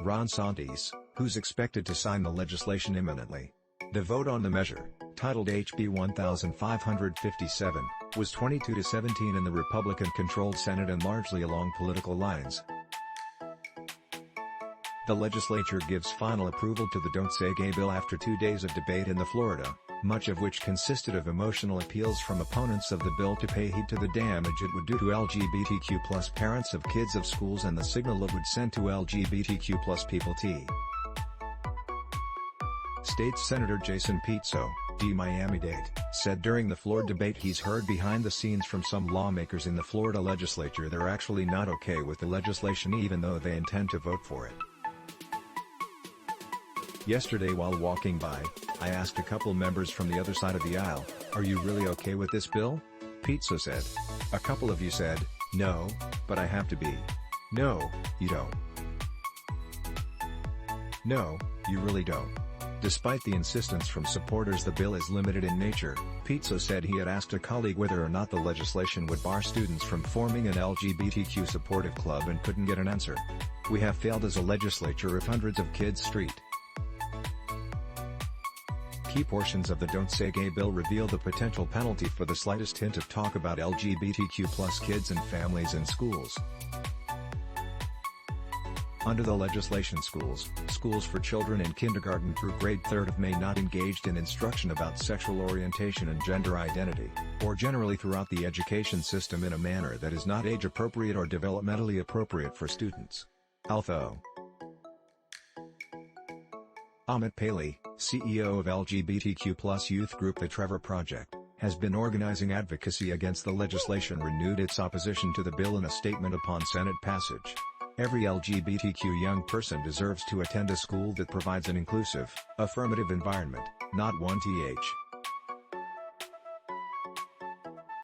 Ron Santis, who's expected to sign the legislation imminently. The vote on the measure, titled HB 1557, was 22-17 in the Republican-controlled Senate and largely along political lines. The legislature gives final approval to the Don't Say Gay bill after 2 days of debate in Florida, much of which consisted of emotional appeals from opponents of the bill to pay heed to the damage it would do to LGBTQ+ parents of kids of schools and the signal it would send to LGBTQ+ people. State Senator Jason Pizzo, D-Miami-Dade, said during the floor debate he's heard behind the scenes from some lawmakers in the Florida legislature they're actually not okay with the legislation even though they intend to vote for it. Yesterday while walking by, I asked a couple members from the other side of the aisle, "Are you really okay with this bill?" Pizzo said. "A couple of you said, 'No, but I have to be.' No, you don't. No, you really don't." Despite the insistence from supporters the bill is limited in nature, Pizzo said he had asked a colleague whether or not the legislation would bar students from forming an LGBTQ-supportive club and couldn't get an answer. "We have failed as a legislature if hundreds of kids street." Key portions of the Don't Say Gay bill reveal the potential penalty for the slightest hint of talk about LGBTQ+ kids and families in schools. Under the legislation schools for children in kindergarten through grade 3 may not engage in instruction about sexual orientation and gender identity, or generally throughout the education system in a manner that is not age-appropriate or developmentally appropriate for students. Although Amit Paley, CEO of LGBTQ+ youth group the Trevor Project, has been organizing advocacy against the legislation renewed its opposition to the bill in a statement upon Senate passage. "Every LGBTQ young person deserves to attend a school that provides an inclusive, affirmative environment, not one